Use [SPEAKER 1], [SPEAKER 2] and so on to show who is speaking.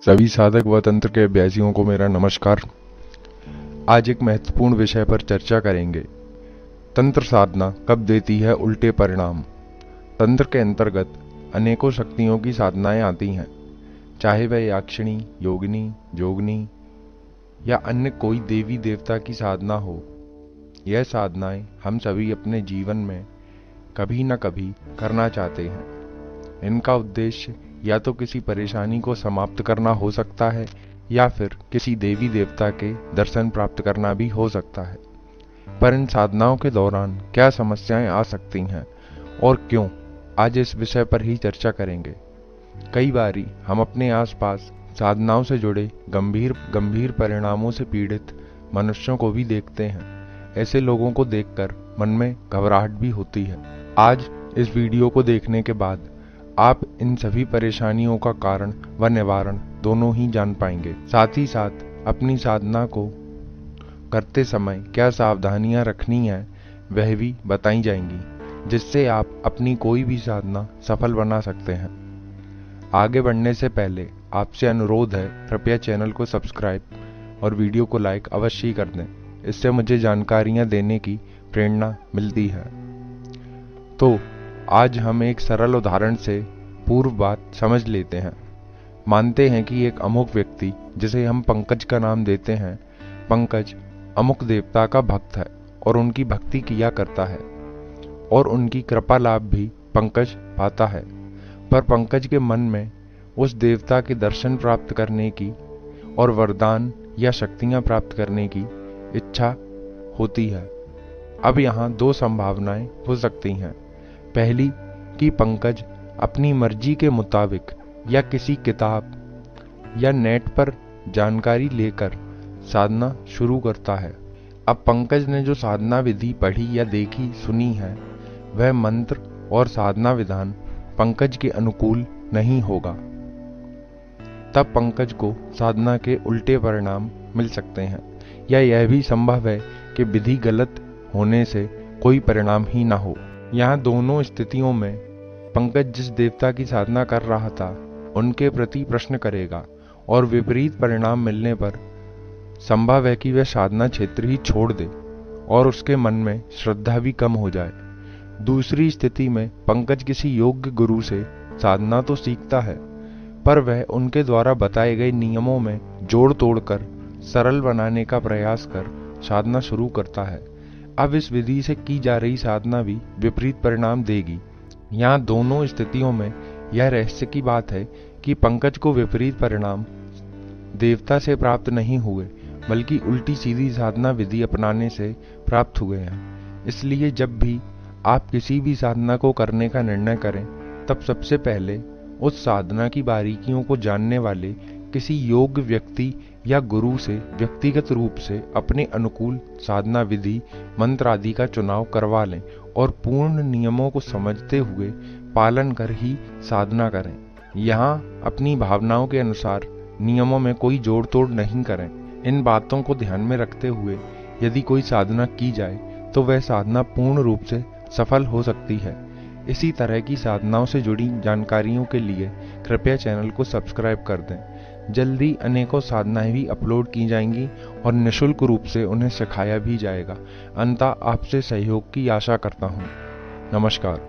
[SPEAKER 1] सभी साधक व तंत्र के अभ्यासियों को मेरा नमस्कार। आज एक महत्वपूर्ण विषय पर चर्चा करेंगे। तंत्र साधना कब देती है उल्टे परिणाम। तंत्र के अंतर्गत अनेकों शक्तियों की साधनाएं आती हैं, चाहे वह याक्षिणी, योगिनी, जोगनी या अन्य कोई देवी देवता की साधना हो। यह साधनाएं हम सभी अपने जीवन में कभी न कभी करना चाहते हैं। इनका उद्देश्य या तो किसी परेशानी को समाप्त करना हो सकता है या फिर किसी देवी देवता के दर्शन प्राप्त करना भी हो सकता है। पर इन साधनाओं के दौरान क्या समस्याएं आ सकती हैं और क्यों, आज इस विषय पर ही चर्चा करेंगे। कई बारी हम अपने आसपास साधनाओं से जुड़े गंभीर परिणामों से पीड़ित मनुष्यों को भी देखते हैं। ऐसे लोगों को देखकर मन में घबराहट भी होती है। आज इस वीडियो को देखने के बाद आप इन सभी परेशानियों का कारण व निवारण दोनों ही जान पाएंगे। साथ ही साथ अपनी साधना को करते समय क्या सावधानियां रखनी है वह भी बताई जाएंगी, जिससे आप अपनी कोई भी साधना सफल बना सकते हैं। आगे बढ़ने से पहले आपसे अनुरोध है, कृपया चैनल को सब्सक्राइब और वीडियो को लाइक अवश्य कर दें। इससे मुझे जानकारियां देने की प्रेरणा मिलती है। तो आज हम एक सरल उदाहरण से पूर्व बात समझ लेते हैं। मानते हैं कि एक अमुक व्यक्ति, जिसे हम पंकज का नाम देते हैं, पंकज अमुक देवता का भक्त है और उनकी भक्ति किया करता है और उनकी कृपा लाभ भी पंकज पाता है। पर पंकज के मन में उस देवता के दर्शन प्राप्त करने की और वरदान या शक्तियां प्राप्त करने की इच्छा होती है। अब यहाँ दो संभावनाएं हो सकती हैं। पहली कि पंकज अपनी मर्जी के मुताबिक या किसी किताब या नेट पर जानकारी लेकर साधना शुरू करता है। अब पंकज ने जो साधना विधि पढ़ी या देखी सुनी है, वह मंत्र और साधना विधान पंकज के अनुकूल नहीं होगा। तब पंकज को साधना के उल्टे परिणाम मिल सकते हैं, या यह भी संभव है कि विधि गलत होने से कोई परिणाम ही ना हो। यहाँ दोनों स्थितियों में पंकज जिस देवता की साधना कर रहा था उनके प्रति प्रश्न करेगा और विपरीत परिणाम मिलने पर संभव है कि वह साधना क्षेत्र ही छोड़ दे और उसके मन में श्रद्धा भी कम हो जाए। दूसरी स्थिति में पंकज किसी योग्य गुरु से साधना तो सीखता है, पर वह उनके द्वारा बताए गए नियमों में जोड़ तोड़कर सरल बनाने का प्रयास कर साधना शुरू करता है। अब इस विधि से की जा रही साधना भी विपरीत परिणाम देगी। यहाँ दोनों स्थितियों में यह रहस्य की बात है कि पंकज को विपरीत परिणाम देवता से प्राप्त नहीं हुए, बल्कि उल्टी सीधी साधना विधि अपनाने से प्राप्त हुए हैं। इसलिए जब भी आप किसी भी साधना को करने का निर्णय करें, तब सबसे पहले उस साधना की बारीकियों को जानने वाले किसी योग्य व्यक्ति या गुरु से व्यक्तिगत रूप से अपने अनुकूल साधना विधि मंत्र आदि का चुनाव करवा लें और पूर्ण नियमों को समझते हुए पालन कर ही साधना करें। यहाँ अपनी भावनाओं के अनुसार नियमों में कोई जोड़ तोड़ नहीं करें। इन बातों को ध्यान में रखते हुए यदि कोई साधना की जाए तो वह साधना पूर्ण रूप से सफल हो सकती है। इसी तरह की साधनाओं से जुड़ी जानकारियों के लिए कृपया चैनल को सब्सक्राइब कर दें। जल्दी अनेकों साधनाएं भी अपलोड की जाएंगी और निःशुल्क रूप से उन्हें सिखाया भी जाएगा। अंततः आपसे सहयोग की आशा करता हूँ। नमस्कार।